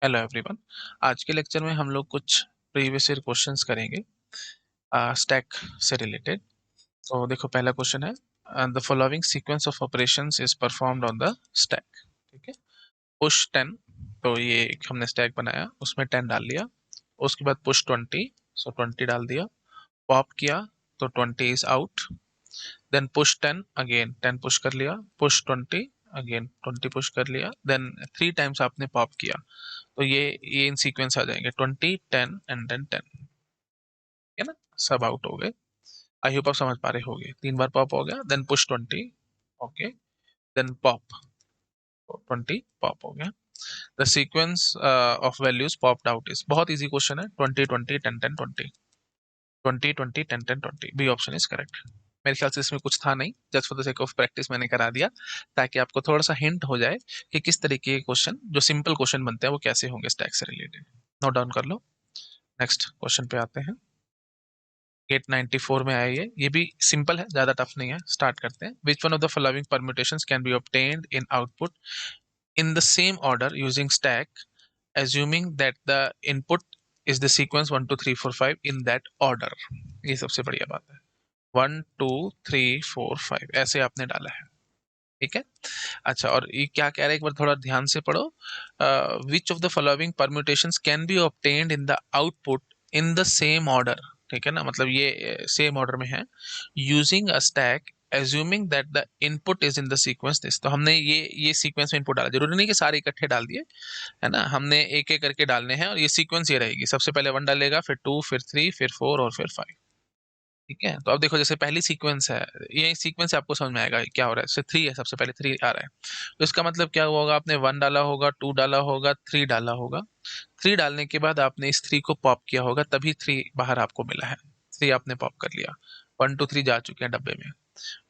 Hello everyone. आज के lecture में हम लोग कुछ प्रीवियस ईयर क्वेश्चंस करेंगे स्टैक से रिलेटेड। तो देखो, पहला क्वेश्चन है the following sequence of operations is performed on the stack. ठीक है, पुश 10, तो ये एक हमने स्टैक बनाया, उसमें 10 डाल लिया। उसके बाद पुश 20, सो 20 डाल दिया। पॉप किया तो 20 is out. Then push 10, again 10 push कर लिया। पुश 20, अगेन 20 पुश कर लिया। देन 3 टाइम्स आपने पॉप किया, तो ये इन सीक्वेंस आ जाएंगे 20 10 एंड देन 10। है ना, सब आउट हो गए। आई होप आप समझ पा रहे होगे। 3 बार पॉप हो गया, then push 20, okay, then pop 20, pop हो गया। The sequence of values popped out is, बहुत इजी क्वेश्चन है, 20 20 10 10 20 20 20 10 10 20, बी ऑप्शन इज करेक्ट। मेरे ख्याल से इसमें कुछ था नहीं, just for the sake of practice मैंने करा दिया, ताकि आपको थोड़ा सा हिंट हो जाए कि किस तरीके के क्वेश्चन, जो सिंपल क्वेश्चन बनते हैं, वो कैसे होंगे स्टैक से रिलेटेड। नोट डाउन कर लो। नेक्स्ट क्वेश्चन पे आते हैं। 894 में आया ये भी सिंपल है, ज्यादा टफ नहीं है। स्टार्ट करते हैं। Which one of the following permutations can be obtained in output in the same order using stack assuming that the input is the sequence 1 2 3 4 5 in that order। ये सबसे बढ़िया बात है। 1 2 3 4 5 ऐसे आपने डाला है, ठीक है। अच्छा, और ये क्या कह रहा है, एक बार थोड़ा ध्यान से पढ़ो। Which of the following permutations can be obtained in the output in the same order. ठीक है ना, मतलब ये सेम ऑर्डर में है, using a stack assuming that the input is in the sequence this। तो हमने ये सीक्वेंस में इनपुट डाला, जरूरी नहीं कि सारे इकट्ठे डाल दिए, है ना, हमने एक एक करके डालने हैं। और ये सीक्वेंस ये रहेगी, सबसे पहले 1 डालेगा, फिर 2, फिर 3, फिर 4 और फिर 5। ठीक है, तो अब देखो, जैसे पहली सीक्वेंस है, ये सीक्वेंस आपको समझ में आएगा क्या हो रहा है। जैसे 3 है, सबसे पहले 3 आ रहा है, तो इसका मतलब क्या हुआ होगा, आपने 1 डाला होगा, 2 डाला होगा, 3 डाला होगा। 3 डालने के बाद आपने इस 3 को पॉप किया होगा, तभी 3 बाहर आपको मिला है। 3 आपने पॉप कर लिया, 1 2 3 जा चुके हैं डब्बे में।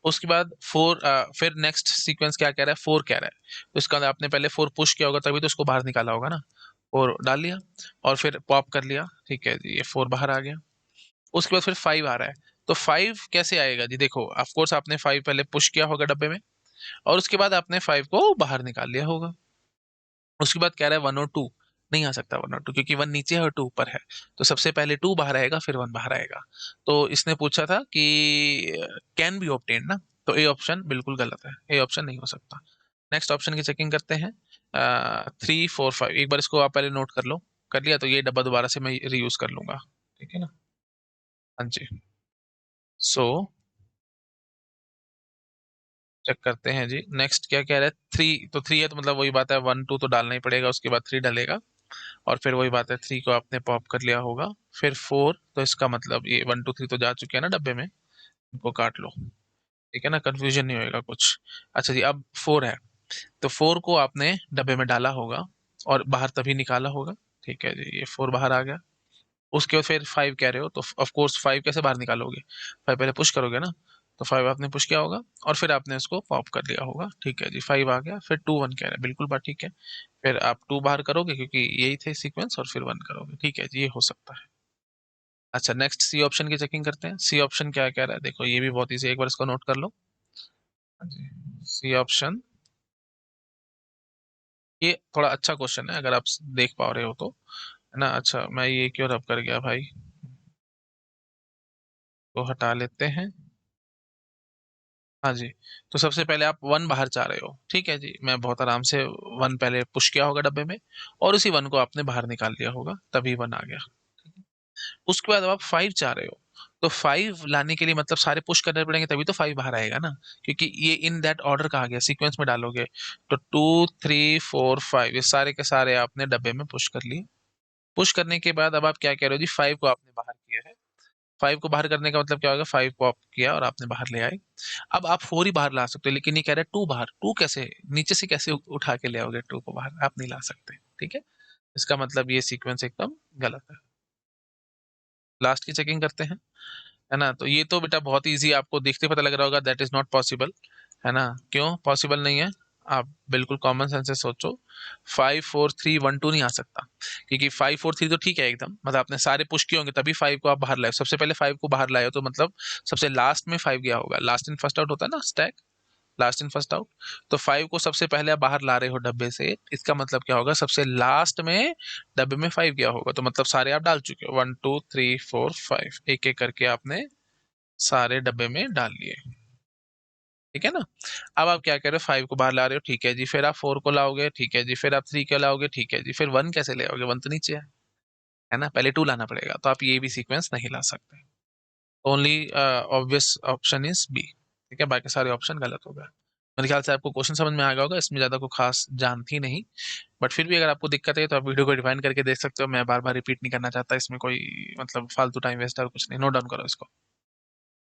उसके बाद 4, फिर नेक्स्ट सीक्वेंस क्या कह रहा है, 4 कह रहा है, तो इसका आपने पहले 4 पुश किया होगा, तभी तो उसको बाहर निकाला होगा ना। 4 डाल लिया और फिर पॉप कर लिया, ठीक है जी, ये 4 बाहर आ गया। उसके बाद फिर 5 आ रहा है, तो 5 कैसे आएगा जी, देखो ऑफ कोर्स आपने 5 पहले पुश किया होगा डब्बे में, और उसके बाद आपने 5 को बाहर निकाल लिया होगा। उसके बाद कह रहा है 1 और 2, नहीं आ सकता 1 और 2, क्योंकि 1 नीचे है और 2 ऊपर है, तो सबसे पहले 2 बाहर आएगा, फिर 1 बाहर आएगा। तो इसने पूछा था कि कैन बी ऑब्टेन ना, तो ए ऑप्शन बिल्कुल गलत है, ए ऑप्शन नहीं हो सकता। नेक्स्ट ऑप्शन की चेकिंग करते हैं। 3 4 5, एक बार इसको आप पहले नोट कर लो। कर लिया, तो ये डब्बा दोबारा से मैं रीयूज कर लूंगा, ठीक है ना। हाँ जी, सो चेक करते हैं जी। नेक्स्ट क्या कह रहा है, 3, तो 3 है, तो मतलब वही बात है, 1 2 तो डालना ही पड़ेगा, उसके बाद 3 डालेगा, और फिर वही बात है, 3 को आपने पॉप कर लिया होगा। फिर 4, तो इसका मतलब ये 1 2 3 तो जा चुके हैं ना डब्बे में, इनको काट लो, ठीक है ना, कंफ्यूजन नहीं होएगा कुछ। अच्छा जी, अब 4 है, तो 4 को आपने डब्बे में डाला होगा और बाहर तभी निकाला होगा, ठीक है जी, ये 4 बाहर आ गया। उसके बाद फिर 5 कह रहे हो, तो ऑफ कोर्स 5 कैसे बाहर निकालोगे, 5 पहले पुश करोगे ना, तो 5 आपने पुश किया होगा और फिर आपने उसको पॉप कर लिया होगा, ठीक है जी, 5 आ गया। फिर 2 1 कह रहे हैं, बिल्कुल बात ठीक है। फिर आप 2 बाहर करोगे, क्योंकि यही थे सीक्वेंस, और फिर 1 करोगे, ठीक है जी, ये हो सकता है। अच्छा, नेक्स्ट सी ऑप्शन की चेकिंग करते हैं। सी ऑप्शन क्या कह रहा है, देखो ये भी बहुत ईजी है, एक बार इसको नोट कर लो। हाँ जी, सी ऑप्शन, ये थोड़ा अच्छा क्वेश्चन है, अगर आप देख पा रहे हो तो, है ना। अच्छा, मैं ये क्यों रब कर गया भाई, तो हटा लेते हैं। हाँ जी, तो सबसे पहले आप 1 बाहर चाह रहे हो, ठीक है जी, मैं बहुत आराम से 1 पहले पुश किया होगा डब्बे में, और उसी 1 को आपने बाहर निकाल लिया होगा, तभी 1 आ गया। उसके बाद अब आप 5 चाह रहे हो, तो 5 लाने के लिए मतलब सारे पुश करने पड़ेंगे, तभी तो 5 बाहर आएगा ना, क्योंकि ये इन दैट ऑर्डर कहा गया, सीक्वेंस में डालोगे, तो 2 3 4 5 ये सारे के सारे आपने डब्बे में पुश कर लिए। पुश करने के बाद अब आप क्या कह रहे हो जी, 5 को आपने बाहर किया है। 5 को बाहर करने का मतलब क्या होगा, 5 को आप किया और आपने बाहर ले आए। अब आप 4 ही बाहर ला सकते हो, लेकिन ये कह रहा है 2 बाहर। 2 कैसे, नीचे से कैसे उठा के ले आओगे 2 को बाहर, आप नहीं ला सकते, ठीक है। इसका मतलब ये सीक्वेंस एकदम गलत है। लास्ट की चेकिंग करते हैं, है ना। तो ये तो बेटा बहुत इजी, आपको देखते पता लग रहा होगा, दैट इज नॉट पॉसिबल, है ना। क्यों पॉसिबल नहीं है, आप बिल्कुल कॉमन सेंस से सोचो। 5 4 3 1 2 नहीं आ सकता, क्योंकि 5 4 3 तो ठीक है एकदम, मतलब आपने सारे पुश किए होंगे, तभी 5 को आप बाहर लाए, सबसे पहले 5 को बाहर लाए हो, तो मतलब सबसे लास्ट में 5 गया होगा, लास्ट इन फर्स्ट आउट होता है ना stack, last in first out. तो 5 को सबसे पहले आप बाहर ला रहे हो डब्बे से, इसका मतलब क्या होगा, सबसे लास्ट में डब्बे में 5 गया होगा, तो मतलब सारे आप डाल चुके हो, 1 2 3 4 5, एक एक करके आपने सारे डब्बे में डाल लिए, ठीक है ना। अब आप क्या कर रहे हो, 5 को बाहर ला रहे हो, ठीक है जी, फिर आप 4 को लाओगे, ठीक है जी, फिर आप 3 को लाओगे, ठीक है जी, फिर 1 कैसे ले आओगे, 1 तो नीचे है ना, पहले 2 लाना पड़ेगा, तो आप ये भी सीक्वेंस नहीं ला सकते। Only obvious option is B, ठीक है, बाकी सारे ऑप्शन गलत हो गए। मेरे ख्याल से आपको क्वेश्चन समझ में आ गया होगा, इसमें ज्यादा कोई खास जान थी नहीं, बट फिर भी अगर आपको दिक्कत है तो आप वीडियो को डिफाइन करके देख सकते हो, मैं बार बार रिपीट नहीं करना चाहता, इसमें कोई मतलब फालतू टाइम वेस्ट है और कुछ नहीं, नोट डाउन करो इसको,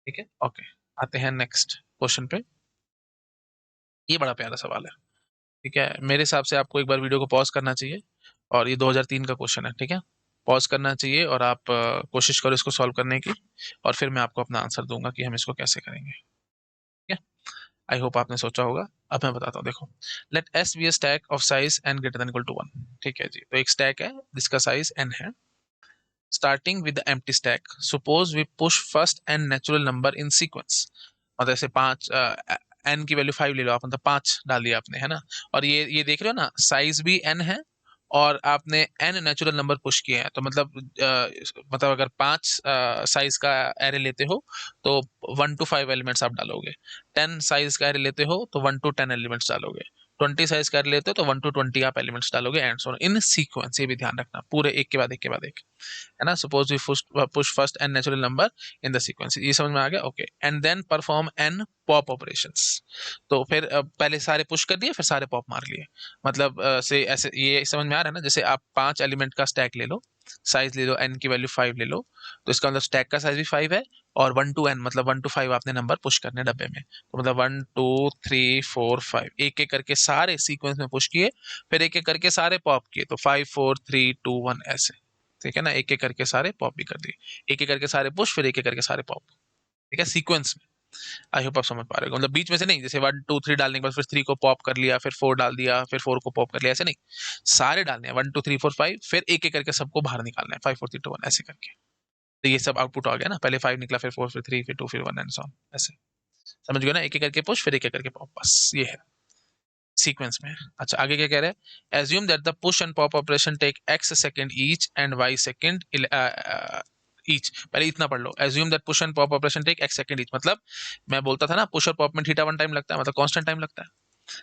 ठीक है, ओके। आते हैं नेक्स्ट क्वेश्चन पे। ये बड़ा प्यारा सवाल है, ठीक है, मेरे हिसाब से आपको एक बार वीडियो को पॉज करना चाहिए, और ये 2003 का क्वेश्चन है, ठीक है, पॉज करना चाहिए और आप कोशिश करो इसको सॉल्व करने की, और फिर मैं आपको अपना आंसर दूंगा कि हम इसको कैसे करेंगे, ठीक है। आई होप आपने सोचा होगा। अब मैं बताता हूँ, देखो, let S be a stack of size n greater than equal to 1, ठीक है जी, तो एक स्टैक है जिसका साइज एन है, starting with the empty stack, suppose we push first n natural number in sequence, मतलब जैसे 5, एन की वैल्यू 5 ले लो आप, मतलब 5 डाल दिया आपने, है ना, और ये देख रहे हो ना, साइज भी एन है, और आपने एन नेचुरल नंबर पुश किए हैं, तो मतलब अगर 5 साइज का एरे लेते हो तो 1 to 5 एलिमेंट्स आप डालोगे, 10 साइज का एरे लेते हो तो 1 to 10 एलिमेंट्स डालोगे, 20 साइज का एरे लेते हो तो 1 to 20 आप एलिमेंट्स डालोगे, एंड सो इन सीक्वेंस, ये भी ध्यान रखना, पूरे एक के बाद एक के बाद एक, है ना, suppose we push first n natural number in the sequence, ये समझ में आ गया, okay, and then perform n pop operations, तो फिर पहले सारे पुश कर दिए, फिर सारे पॉप मार लिए, मतलब से ऐसे, ये समझ में आ रहा है ना, जैसे आप 5 एलिमेंट का स्टैक ले लो, साइज ले लो, एन की वैल्यू 5 ले लो, तो इसका मतलब स्टैक का साइज भी 5 है, और 1 to n मतलब 1 to 5 आपने नंबर पुश करने हैं डब्बे में, तो मतलब 1 2 3 4 5 एक एक करके सारे सीक्वेंस में पुश किए, फिर एक एक करके सारे पॉप किए, तो 5 4 3 2 1 ऐसे, ठीक है ना, एक एक करके सारे पॉप भी कर दिए, एक एक करके सारे पुश, फिर एक एक करके सारे पॉप, ठीक है, सीक्वेंस में। आई होप आप समझ पा रहे हो, मतलब बीच में से नहीं, जैसे 1 2 3 डालने के बाद फिर 3 को पॉप कर लिया, फिर 4 डाल दिया, फिर 4 को पॉप कर लिया, ऐसे नहीं, सारे डालने हैं, 1 2 3 4 5, फिर एक एक करके सबको बाहर निकालना है, 5 4 3 2 1 ऐसे करके, तो ये सब आउटपुट आ गया ना, पहले 5 निकला, फिर 4, फिर 3, फिर 2, फिर 1 एंड सो ऑन, ऐसे, समझ गए ना, एक एक करके पुश, फिर एक एक करके पॉप, बस ये है सीक्वेंस में। अच्छा, आगे क्या कह रहे हैं, assume that the push and pop operation take x second each and y second each, पहले इतना पढ़ लो, assume that push and pop operation take x second each, मतलब मैं बोलता था ना, पुश और पॉप में थीटा 1 टाइम लगता है, मतलब कांस्टेंट टाइम लगता है,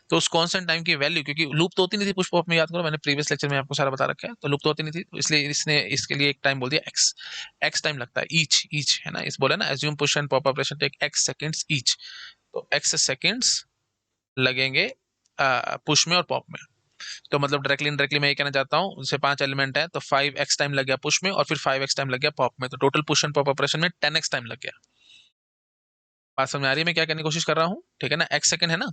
तो उस कांस्टेंट टाइम की वैल्यू, क्योंकि लूप तो होती नहीं थी पुश पॉप में, याद करो मैंने प्रीवियस लेक्चर में आपको सारा बता रखा है, तो लूप तो होती नहीं थी, तो इसलिए इसने इसके लिए एक टाइम बोल दिया x टाइम लगता है, ईच है ना, इस बोला ना, assume push and pop operation take x seconds each, तो x सेकंड्स लगेंगे पुश में और पॉप में, तो मतलब डायरेक्टली मैं ये कहना चाहता हूँ, जैसे 5 एलिमेंट है तो 5x टाइम लग गया पुश में, और फिर 5x टाइम लग गया पॉप में, तो total push and pop operation में 10x टाइम लग गया। बात समझ आ रही है मैं क्या कहने की कोशिश कर रहा हूँ, ठीक है ना, x सेकंड है ना,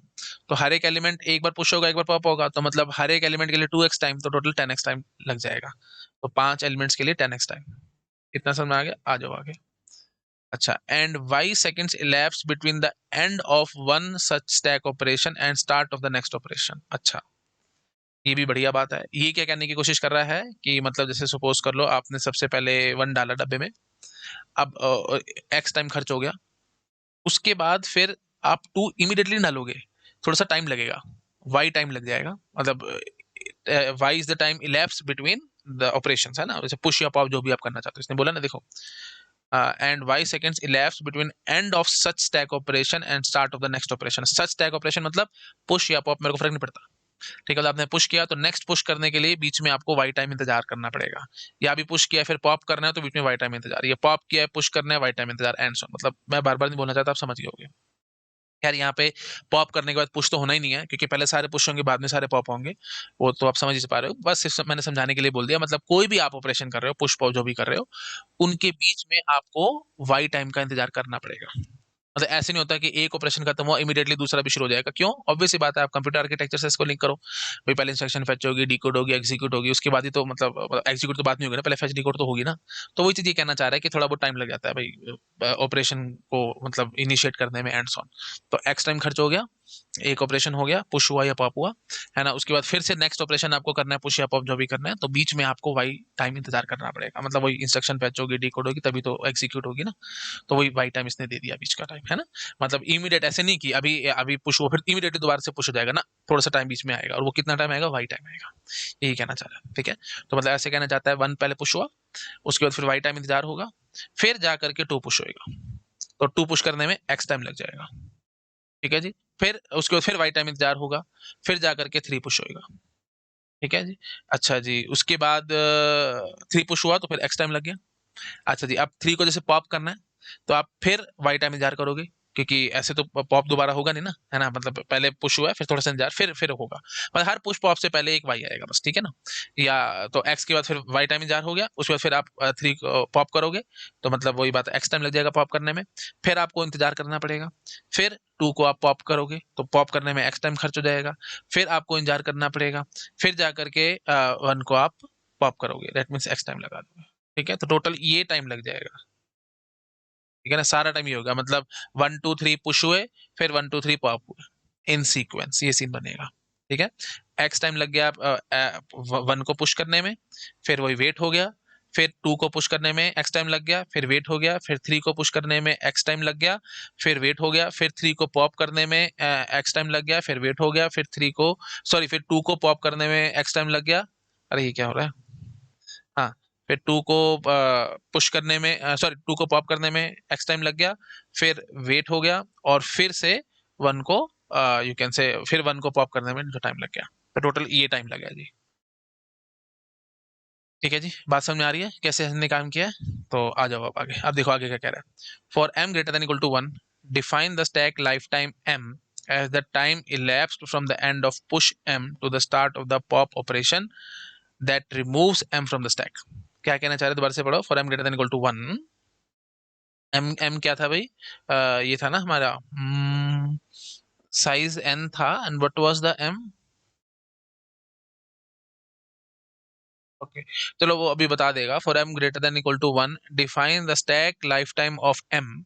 तो हर एक एलिमेंट एक बार पुश होगा, एक बार पॉप होगा, तो मतलब हर एक एलिमेंट के लिए 2x टाइम, तो टोटल 10x टाइम लग जाएगा, तो 5 एलिमेंट्स के लिए 10x टाइम, इतना समझ में आ गया, आ जाओ आगे। अच्छा, and y seconds elapsed between the end of one such stack operation and start of the next operation. अच्छा, ये भी बढ़िया बात है, ये क्या कहने की कोशिश कर रहा है कि मतलब जैसे सपोज कर लो आपने सबसे पहले 1 डाला डब्बे में, अब x टाइम खर्च हो गया, उसके बाद फिर आप 2 इमीडिएटली डालोगे, थोड़ा सा टाइम लगेगा, y टाइम लग जाएगा, मतलब y is the time elapse between the operations, है ना, जैसे पुश या पॉप जो भी आप करना चाहते हो, इसने बोला ना, देखो, and y seconds elapsed between end of such stack operation and start of the next operation। such stack operation मतलब पुश या पॉप, मेरे को फर्क नहीं पड़ता, ठीक है, तो आपने पुश किया तो नेक्स्ट पुश करने के लिए बीच में आपको वाई टाइम इंतजार करना पड़ेगा, या अभी पुश किया फिर पॉप करना है तो बीच में वाई टाइम इंतजार, ये पॉप किया है पुश करना है वाई टाइम इंतजार, एंड सो, मतलब मैं बार बार नहीं बोलना चाहता, आप समझ गए होंगे। यार यहाँ पे पॉप करने के बाद पुश तो होना ही नहीं है, क्योंकि पहले सारे पुश होंगे बाद में सारे पॉप होंगे, वो तो आप समझ ही पा रहे हो, बस सिर्फ मैंने समझाने के लिए बोल दिया, मतलब कोई भी आप ऑपरेशन कर रहे हो, पुश पॉप जो भी कर रहे हो, उनके बीच में आपको वाई टाइम का इंतजार करना पड़ेगा, मतलब ऐसे नहीं होता कि एक ऑपरेशन खत्म हुआ इमीडिएटली दूसरा भी शुरू हो जाएगा, क्यों, ऑब्वियस सी बात है, आप कंप्यूटर आर्किटेक्चर से इसको लिंक करो, भाई पहले इंस्ट्रक्शन फेच होगी, डिकोड होगी, एग्जीक्यूट होगी, उसके बाद ही तो मतलब एग्जीक्यूट तो बाद में होगी ना, पहले फेच डिकोड तो होगी ना, तो वही चीज ये कहना चाह रहा है कि थोड़ा बहुत टाइम लग जाता है भाई ऑपरेशन को मतलब इनिशिएट करने में, एंड ऑन, तो एक्स टाइम खर्च हो गया, एक ऑपरेशन हो गया, पुश हुआ या पॉप हुआ, है ना, उसके बाद फिर से नेक्स्ट ऑपरेशन आपको करना है, पुश या पॉप जो भी करना है, तो बीच में आपको वाई टाइम इंतजार करना पड़ेगा, मतलब वही इंस्ट्रक्शन फैच होगी, डिकोड होगी, तभी तो एग्जीक्यूट होगी ना, तो वही वाई टाइम इसने दे दिया बीच का टाइम, है ना। मतलब इमीडिएट ऐसे नहीं कि अभी अभी पुश हुआ फिर इमीडिएटली दोबारा से पुश हो जाएगा ना, थोड़ा सा टाइम बीच में आएगा, और वो कितना टाइम आएगा, वाई टाइम आएगा, यही कहना चाह रहा है, ठीक है। तो मतलब ऐसे कहना चाहता है, वन पहले पुश हुआ, उसके बाद फिर वाई टाइम इंतजार होगा, फिर जा करके टू पुश होएगा, तो टू पुश करने में एक्स टाइम लग जाएगा, ठीक है जी। फिर उसके बाद फिर वाई टाइम इंतजार होगा, फिर जा करके थ्री पुश होएगा, ठीक है जी। अच्छा जी, उसके बाद थ्री पुश हुआ तो फिर एक्स टाइम लग गया। अच्छा जी, अब थ्री को जैसे पॉप करना है, तो आप फिर वाई टाइम इंतजार करोगे, क्योंकि ऐसे तो पॉप दोबारा होगा नहीं ना, है ना, मतलब पहले पुश हुआ है, फिर थोड़ा सा इंतजार, फिर होगा, मतलब हर पुश पॉप से पहले एक वाई आएगा बस, ठीक है ना। या तो एक्स के बाद फिर वाई टाइम इंतजार हो गया, उसके बाद फिर आप थ्री पॉप करोगे, तो मतलब वही बात है, एक्स टाइम लग जाएगा पॉप करने में, फिर आपको इंतजार करना पड़ेगा, फिर टू को आप पॉप करोगे तो पॉप करने में एक्स टाइम खर्च हो जाएगा, फिर आपको इंतजार करना पड़ेगा, फिर जा करके वन को आप पॉप करोगे, दैट मीन्स एक्स टाइम लगा दोगे, ठीक है। तो टोटल ये टाइम लग जाएगा, ठीक है ना, सारा टाइम ये होगा, मतलब वन टू थ्री पुश हुए, फिर वन टू थ्री पॉप हुए, इन सीक्वेंस ये सीन बनेगा, ठीक है। एक्स टाइम लग गया वन को पुश करने में, फिर वही वेट हो गया, फिर टू को पुश करने में एक्स टाइम लग गया, फिर वेट हो गया, फिर थ्री को पुश करने में एक्स टाइम लग गया, फिर वेट हो गया, फिर थ्री को पॉप करने में एक्स टाइम लग गया, फिर वेट हो गया, फिर थ्री को सॉरी फिर टू को पॉप करने में एक्स टाइम लग गया। अरे ये क्या हो रहा है, हाँ, फिर टू को पुश करने में सॉरी टू को पॉप करने में एक्स टाइम लग गया, फिर वेट हो गया, और फिर से वन को यू कैन से फिर वन को पॉप करने में जो टाइम लग गया, तो टोटल ये टाइम लग गया जी, ठीक है जी। बात समझ में आ रही है कैसे हमने काम किया है, तो आ जाओ अब आगे, अब देखो आगे क्या कह रहा है। For m greater than equal to one, define the stack life time m as the time elapsed from the end of push m to the start of the pop operation that removes m from the stack। क्या कहना चाह रहे हैं, दोबारा से पढ़ो। For m greater than equal to one, m m क्या था भाई, ये था ना हमारा साइज एन था, and what was the m, okay, चलो वो अभी बता देगा। For m greater than equal to one, define the stack life time of M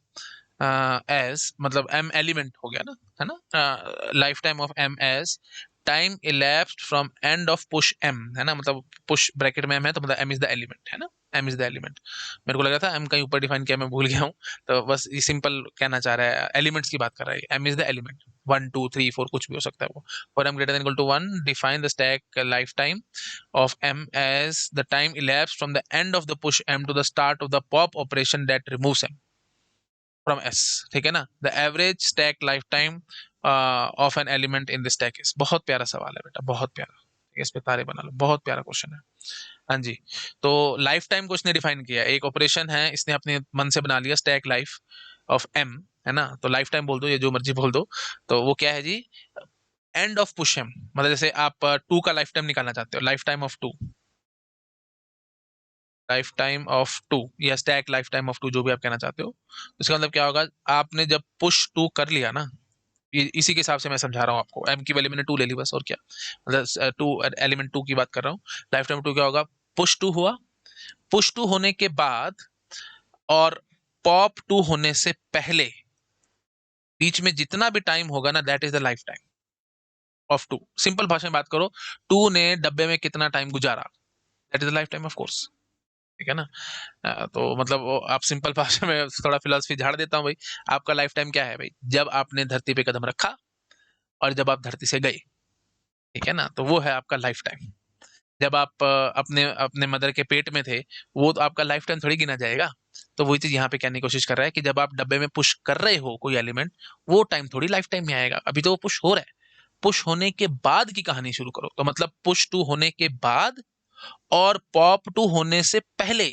as, मतलब एम एलिमेंट हो गया ना, है ना, life time of M as time elapsed from end of push m, है ना, मतलब पुश ब्रैकेट में एम है, तो मतलब एम इज द एलिमेंट, है ना, एम इज द एलिमेंट। मेरे को लगा था एम कहीं ऊपर डिफाइन किया, मैं भूल गया हूँ, तो बस ये सिंपल कहना चाह रहा है, एलिमेंट्स की बात कर रहा है, m is the element, one two three four कुछ भी हो सकता है वो। For m greater than equal to one, define the stack life time of m as the time elapsed from the end of the push m to the start of the pop operation that removes m from s, ठीक है ना। The average stack life time of an element in the stack is, बहुत प्यारा सवाल है बेटा, बहुत प्यारा, ठीक है, इस पे तारे बना लो, बहुत प्यारा क्वेश्चन है। हाँ जी, तो लाइफ टाइम को इसने डिफाइन किया, एक ऑपरेशन है, इसने अपने मन से बना लिया स्टैक लाइफ ऑफ एम, है ना, तो लाइफ टाइम बोल दो या जो मर्जी बोल दो, तो वो क्या है जी, एंड ऑफ पुश एम, मतलब जैसे आप टू का लाइफ टाइम निकालना चाहते हो, life time of two, life time of two या stack life time of two, जो भी आप कहना चाहते हो, इसका मतलब क्या होगा, आपने जब पुश टू कर लिया ना, इसी के हिसाब से मैं समझा रहा हूँ आपको, एम की वैल्यू मैंने टू ले ली बस, और क्या, मतलब टू एलिमेंट टू की बात कर रहा हूँ, लाइफ टाइम टू क्या होगा, पुश टू हुआ, पुश टू होने के बाद और पॉप टू होने से पहले बीच में जितना भी टाइम होगा ना, that is the life time of two. Simple भाषा में बात करो, टू ने डब्बे में कितना टाइम गुजारा, that is the life time of course, ठीक है ना। तो मतलब आप सिंपल भाषा में थोड़ा फिलोसफी झाड़ देता हूँ भाई, आपका लाइफ टाइम क्या है भाई, जब आपने धरती पे कदम रखा और जब आप धरती से गए, ठीक है ना, तो वो है आपका लाइफ टाइम। जब आप अपने अपने मदर के पेट में थे, वो तो आपका लाइफ टाइम थोड़ी गिना जाएगा। तो वही चीज यहाँ पे कहने की कोशिश कर रहा है कि जब आप डब्बे में पुश कर रहे हो कोई एलिमेंट, वो टाइम थोड़ी लाइफ टाइम में आएगा, अभी तो वो पुश हो रहा है। पुश होने के बाद की कहानी शुरू करो, तो मतलब पुश टू होने के बाद और पॉप टू होने से पहले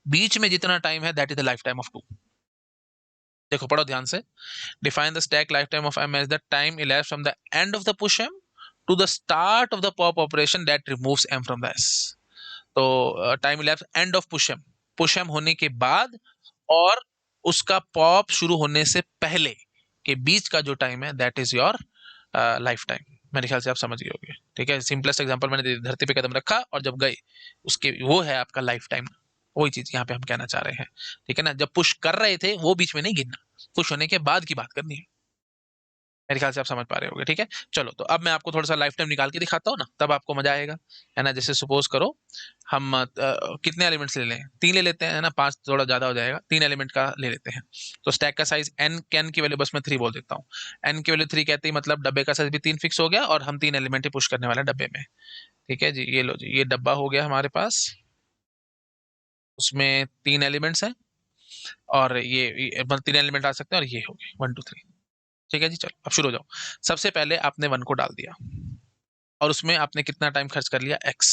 बीच में जितना टाइम है, that is the life time of two. देखो पढ़ो ध्यान से, define the stack life time of M as the time elapsed from the end of the push M to the start of the pop operation that removes M from the S. तो time elapsed end of push M होने के बाद और उसका pop शुरू होने से पहले के बीच का जो टाइम है, that is your life time. मेरे ख्याल से आप समझ गए होंगे, ठीक है, सिंपलेस्ट एग्जांपल मैंने दे दिया, धरती पे कदम रखा और जब गए, उसके वो है आपका लाइफ टाइम। वही चीज यहाँ पे हम कहना चाह रहे हैं, ठीक है ना, जब पुश कर रहे थे वो बीच में नहीं गिनना, पुश होने के बाद की बात करनी है। मेरे ख्याल से आप समझ पा रहे होगे, ठीक है। चलो, तो अब मैं आपको थोड़ा सा लाइफ टाइम निकाल के दिखाता हूँ ना, तब आपको मजा आएगा, है ना। जैसे सपोज करो हम कितने एलिमेंट्स ले लें, 3 ले लेते हैं, है ना, 5 थोड़ा ज्यादा हो जाएगा, 3 एलिमेंट का ले लेते हैं। तो स्टैक का साइज n की वैल्यू बस मैं 3 बोल देता हूँ। n की वैल्यू 3 कहते ही मतलब डब्बे का साइज भी 3 फिक्स हो गया, और हम 3 एलिमेंट ही पुश करने वाले हैं डब्बे में। ठीक है जी, ये लो जी, ये डब्बा हो गया हमारे पास, उसमें 3 एलिमेंट्स हैं, और ये 3 एलिमेंट आ सकते हैं, और ये हो गए 1 2 3। ठीक है जी, चलो अब शुरू हो जाओ। सबसे पहले आपने 1 को डाल दिया, और उसमें आपने कितना टाइम खर्च कर लिया, x।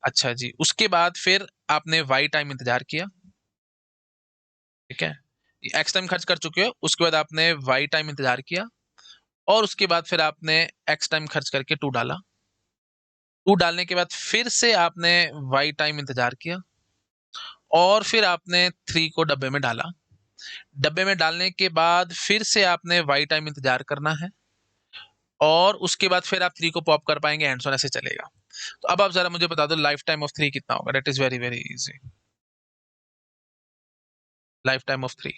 अच्छा जी, उसके बाद फिर आपने y टाइम इंतजार किया। ठीक है, x टाइम खर्च कर चुके हो, उसके बाद आपने y टाइम इंतजार किया, और उसके बाद फिर आपने x टाइम खर्च करके 2 डाला। 2 डालने के बाद फिर से आपने y टाइम इंतजार किया, और फिर आपने 3 को डब्बे में डाला। डब्बे में डालने के बाद फिर से आपने y टाइम इंतजार करना है, और उसके बाद फिर आप 3 को पॉप कर पाएंगे, हैंड्स ऑन ऐसे चलेगा। तो अब आप जरा मुझे बता दो लाइफ टाइम ऑफ 3 कितना होगा। That is very very easy. Life time of 3,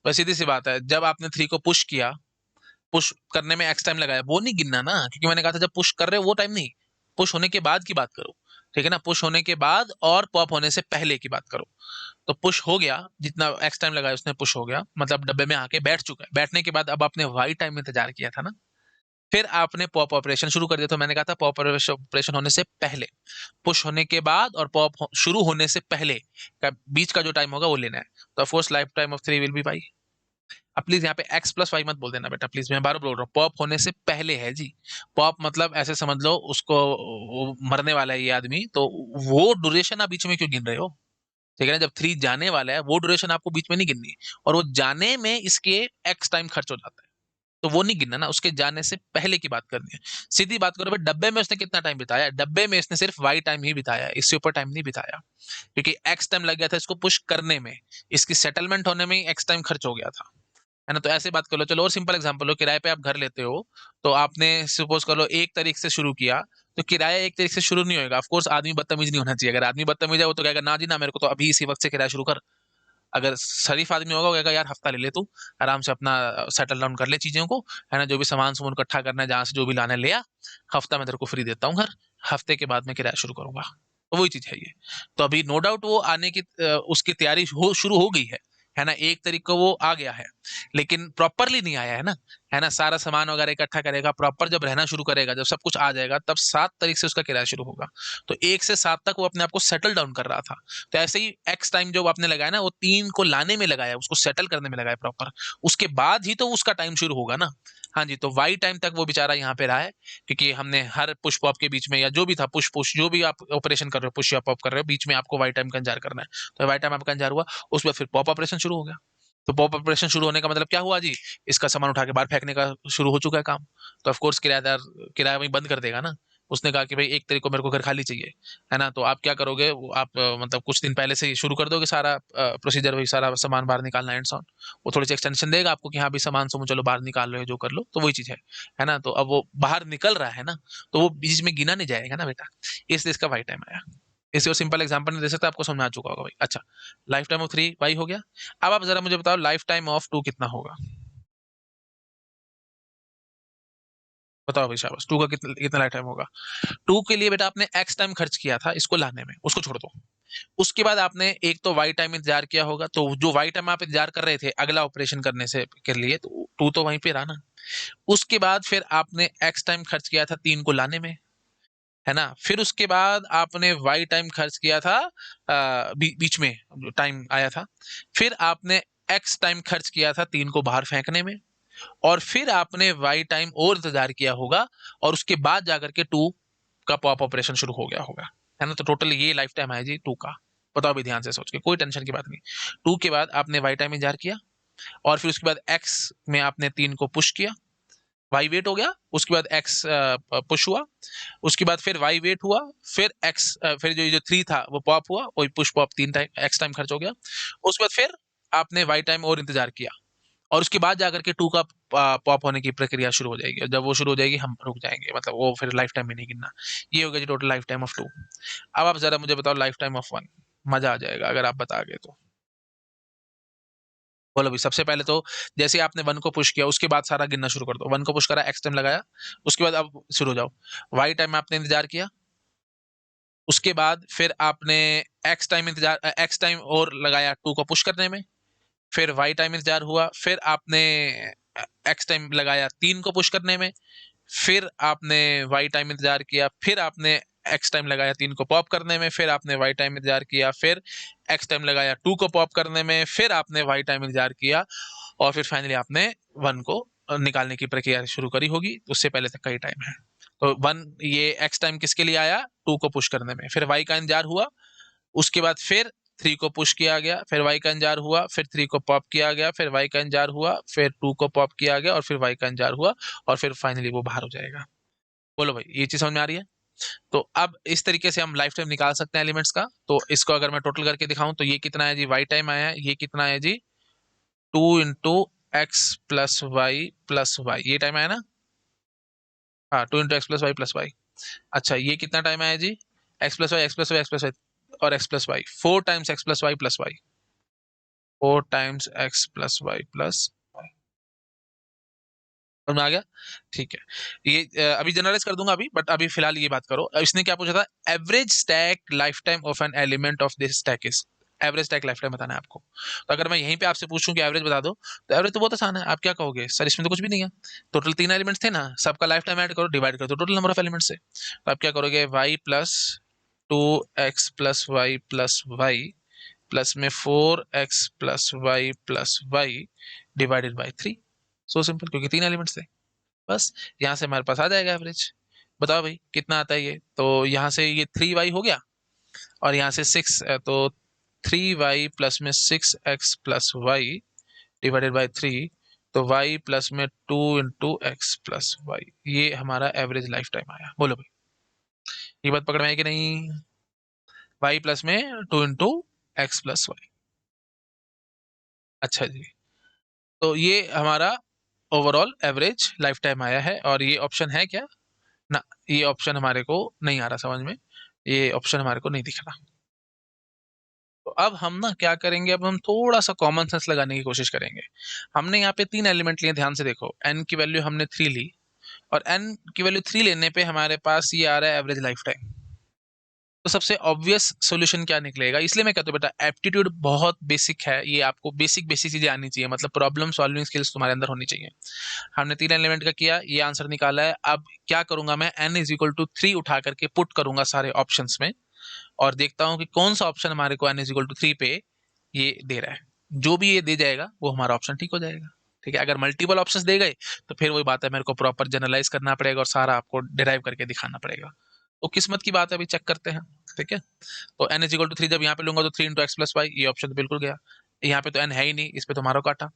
बस सीधी सी बात है, जब आपने 3 को पुश किया, पुश करने में एक्स टाइम लगाया, वो नहीं गिनना ना, क्योंकि मैंने कहा था जब पुश कर रहे हो वो टाइम नहीं, पुश होने के बाद की बात करो। ठीक है ना, पुश होने के बाद और पॉप होने से पहले की बात करो। तो पुश हो गया, जितना एक्स टाइम लगाया उसने पुश हो गया, मतलब डब्बे में आके बैठ चुका है। बैठने के बाद अब आपने वाई टाइम इंतजार किया था ना, फिर आपने पॉप ऑपरेशन शुरू कर दिया। तो मैंने कहा था पॉप ऑपरेशन होने से पहले, पुश होने के बाद और पॉप शुरू होने से पहले का बीच का जो टाइम होगा वो लेना है। तो of course life time of 3 will be by. अब प्लीज यहाँ पे x प्लस वाई मत बोल देना बेटा, प्लीज, मैं बार बोल रहा हूँ, पॉप होने से पहले है जी। पॉप मतलब ऐसे समझ लो उसको, वो मरने वाला है ये आदमी, तो वो ड्यूरेशन आप बीच में क्यों गिन रहे हो। ठीक है ना, जब 3 जाने वाला है वो ड्यूरेशन आपको बीच में नहीं गिननी है, और वो जाने में इसके x टाइम खर्च हो जाता है, तो वो नहीं गिनना ना, उसके जाने से पहले की बात करनी है। सीधी बात करो भाई, डब्बे में उसने कितना टाइम बिताया, डब्बे में इसने सिर्फ वाई टाइम ही बिताया, इससे ऊपर टाइम नहीं बिताया, क्योंकि एक्स टाइम लग गया था इसको पुश करने में, इसकी सेटलमेंट होने में ही एक्स टाइम खर्च हो गया था, है ना। तो ऐसे बात कर लो। चलो और सिंपल एग्जांपल लो, किराए पे आप घर लेते हो, तो आपने सपोज कर लो 1 तारीख से शुरू किया, तो किराया 1 तारीख से शुरू नहीं होगा। ऑफ कोर्स आदमी बदतमीज नहीं होना चाहिए, अगर आदमी बदतमीज है वो तो कहेगा ना जी ना, मेरे को तो अभी इसी वक्त से किराया शुरू कर। अगर शरीफ आदमी होगा वो कहेगा यार हफ्ता ले ले तू, आराम से अपना सेटल डाउन कर ले चीजों को, है ना, जो भी सामान सुमन इकट्ठा करना है, जहां से जो भी लाना है ले आ, हफ्ता मैं तेरे को फ्री देता हूँ घर, हफ्ते के बाद मैं किराया शुरू करूंगा। तो वही चीज है ये। तो अभी नो डाउट वो आने की उसकी तैयारी शुरू हो गई है ना, 1 तारीख को वो आ गया है, लेकिन प्रॉपरली नहीं आया है ना, सारा सामान वगैरह इकट्ठा करेगा, प्रॉपर जब रहना शुरू करेगा, जब सब कुछ आ जाएगा, तब 7 तारीख से उसका किराया शुरू होगा। तो 1 से 7 तक वो अपने आप को सेटल डाउन कर रहा था। तो ऐसे ही एक्स टाइम जो आपने लगाया ना, वो 3 को लाने में लगाया, उसको सेटल करने में लगाया प्रॉपर, उसके बाद ही तो उसका टाइम शुरू होगा ना। हाँ जी, तो वाई टाइम तक वो बेचारा यहाँ पे रहा है, क्योंकि हमने हर पुश पॉप के बीच में, या जो भी था पुश पुश जो भी आप ऑपरेशन कर रहे हो, पुश या पॉप कर रहे हो, बीच में आपको वाई टाइम का इंतजार करना है। तो वाई टाइम आपका इंतजार हुआ, उसके बाद फिर पॉप ऑपरेशन शुरू हो गया। तो पॉप ऑपरेशन शुरू होने का मतलब क्या हुआ जी, इसका सामान उठा के बाहर फेंकने का शुरू हो चुका है काम। तो ऑफ कोर्स किराएदार किराया वहीं बंद कर देगा ना। उसने कहा कि भाई 1 तारीख को मेरे को घर खाली चाहिए, है ना। तो आप क्या करोगे, आप मतलब कुछ दिन पहले से ही शुरू कर दोगे सारा प्रोसीजर, वही सारा सामान बाहर निकालना एंड ऑन। वो थोड़ी सी एक्सटेंशन देगा आपको कि हाँ भी सामान सुमन चलो बाहर निकाल लो, जो कर लो, तो वही चीज है ना। तो अब वो बाहर निकल रहा है ना, तो वो बीच में गिना नहीं जाएगा ना बेटा, इसलिए इसका वाई टाइम आया। इसे और सिंपल एग्जांपल नहीं दे सकता, आपको समझ में आ चुका होगा भाई। अच्छा, लाइफ टाइम ऑफ 3 वाई हो गया। अब आप जरा मुझे बताओ लाइफ टाइम ऑफ 2 कितना होगा। बताओ भाई, शाबाश, 2 का कितना कितना लाइफ टाइम होगा। 2 के लिए बेटा आपने एक्स टाइम खर्च किया था इसको लाने में, उसको छोड़ दो। उसके बाद आपने एक तो वाई टाइम इंतजार किया होगा, तो जो वाई टाइम आप इंतजार कर रहे थे अगला ऑपरेशन करने से के लिए, तो 2 तो वहीं पे रहा ना। उसके बाद फिर आपने एक्स टाइम खर्च किया था 3 को लाने में, है ना। फिर उसके बाद आपने वाई टाइम खर्च किया था बीच में जो टाइम आया था। फिर आपने एक्स टाइम खर्च किया था 3 को बाहर फेंकने में, और फिर आपने वाई टाइम और इंतजार किया होगा, और उसके बाद जाकर के 2 का पॉप ऑपरेशन शुरू हो गया होगा, है ना। तो टोटल ये लाइफ टाइम है जी 2 का। बताओ भी ध्यान से सोच के, कोई टेंशन की बात नहीं। 2 के बाद आपने वाई टाइम इंतजार किया, और फिर उसके बाद एक्स में आपने 3 को पुश किया, वाई वेट हो गया, उसके बाद एक्स पुश हुआ, उसके बाद फिर वाई वेट हुआ, फिर एक्स फिर जो जो 3 था वो पॉप हुआ, वही push pop 3 time x time खर्च हो गया। उसके बाद फिर आपने वाई टाइम और इंतजार किया, और उसके बाद जाकर के 2 का पॉप होने की प्रक्रिया शुरू हो जाएगी, और जब वो शुरू हो जाएगी हम रुक जाएंगे, मतलब वो फिर लाइफ टाइम में नहीं गिनना। ये हो गया जी टोटल लाइफ टाइम ऑफ 2। अब आप जरा मुझे बताओ लाइफ टाइम ऑफ 1। मजा आ जाएगा अगर आप बता गए तो। बोलो भाई, सबसे पहले तो जैसे आपने 1 को पुश किया उसके बाद सारा गिनना शुरू कर दो। 1 को पुश करा, एक्स टाइम लगाया, उसके बाद अब शुरू हो जाओ। वाई टाइम आपने इंतजार किया, उसके बाद फिर आपने एक्स टाइम और लगाया 2 को पुश करने में, फिर वाई टाइम इंतजार हुआ, फिर आपने एक्स टाइम लगाया 3 को पुश करने में, फिर आपने वाई टाइम इंतजार किया, फिर आपने एक्स टाइम लगाया 3 को पॉप करने में, फिर आपने वाई टाइम इंतजार किया, फिर एक्स टाइम लगाया 2 को पॉप करने में, फिर आपने वाई टाइम इंतजार किया, और फिर फाइनली आपने 1 को निकालने की प्रक्रिया शुरू करी होगी। उससे पहले तक का ही टाइम है। तो 1 ये एक्स टाइम किसके लिए आया, 2 को पुश करने में, फिर वाई का इंतजार हुआ, उसके बाद फिर 3 को पुश किया गया, फिर वाई का इंतजार हुआ, फिर 3 को पॉप किया गया, फिर वाई का इंतजार हुआ, फिर 2 को पॉप किया गया, और फिर वाई का इंतजार हुआ, और फिर फाइनली वो बाहर हो जाएगा। बोलो भाई, ये चीज समझ में आ रही है? तो अब इस तरीके से हम लाइफ टाइम निकाल सकते हैं एलिमेंट्स का। तो इसको अगर मैं टोटल करके दिखाऊं तो ये कितना है जी, वाई टाइम आया है, ये कितना है जी, 2 × x + y + y, ये टाइम आया ना। हाँ, 2 × x + y + y। अच्छा, ये कितना टाइम आया जी, x + y और x + y, 4 × x + y + y, 4 × x + y + y। समझ में आ गया? ठीक है। ये अभी जनरलाइज कर दूंगा अभी, बट अभी फिलहाल ये बात करो। अब इसने क्या पूछा था, average stack life time of an element of this stack is. Average stack life time बताना है आपको। तो अगर मैं यहीं पे आपसे पूछूं कि एवरेज बता दो, तो एवरेज तो बहुत आसान है। आप क्या कहोगे, सर इसमें तो कुछ भी नहीं है, टोटल 3 एलिमेंट्स थे ना, सबका लाइफ टाइम ऐड करो, डिवाइड करो, तो टोटल नंबर ऑफ एलिमेंट्स है। तो आप क्या करोगे, y + 2x + y + y plus में 4x + y + y divided by 3। So simple, क्योंकि 3 एलिमेंट्स थे। बस यहाँ से हमारे पास आ जाएगा एवरेज। बताओ भाई कितना आता है ये, तो यहाँ से ये 3y हो गया, और यहाँ से 6 है, तो 3y प्लस में 6x + y डिवाइडेड बाई 3, तो y प्लस में 2 × x + y, ये हमारा एवरेज लाइफ टाइम आया। बोलो भाई, ये बात पकड़ में आई कि नहीं? y प्लस में 2 × x + y। अच्छा जी, तो ये हमारा ओवरऑल एवरेज लाइफ टाइम आया है। और ये ऑप्शन है क्या ना, ये ऑप्शन हमारे को नहीं आ रहा समझ में, ये ऑप्शन हमारे को नहीं दिख रहा। तो अब हम ना क्या करेंगे, अब हम थोड़ा सा कॉमन सेंस लगाने की कोशिश करेंगे। हमने यहाँ पे 3 एलिमेंट लिए, ध्यान से देखो, n की वैल्यू हमने 3 ली, और n की वैल्यू 3 लेने पे हमारे पास ये आ रहा है एवरेज लाइफ टाइम। तो सबसे ऑब्वियस सॉल्यूशन क्या निकलेगा, इसलिए मैं कहता हूँ बेटा एप्टीट्यूड बहुत बेसिक है, ये आपको बेसिक बेसिक चीजें आनी चाहिए, मतलब प्रॉब्लम सॉल्विंग स्किल्स तुम्हारे अंदर होनी चाहिए। हमने 3 एलिमेंट का किया, ये आंसर निकाला है। अब क्या करूंगा मैं, n = 3 उठा करके पुट करूंगा सारे ऑप्शंस में, और देखता हूं कि कौन सा ऑप्शन हमारे को n = 3 पे ये दे रहा है। जो भी ये दे जाएगा वो हमारा ऑप्शन ठीक हो जाएगा। ठीक है, अगर मल्टीपल ऑप्शंस दे गए तो फिर वही बात है, मेरे को प्रॉपर जनरलाइज करना पड़ेगा और सारा आपको डिराइव करके दिखाना पड़ेगा। तो किस्मत की बात है, अभी चेक करते हैं। ठीक है, तो n = 3 जब यहाँ पे लूंगा तो 3 × x + y, ये ऑप्शन तो बिल्कुल गया। यहाँ पे तो n है ही नहीं, इस पे तो मारो काटा।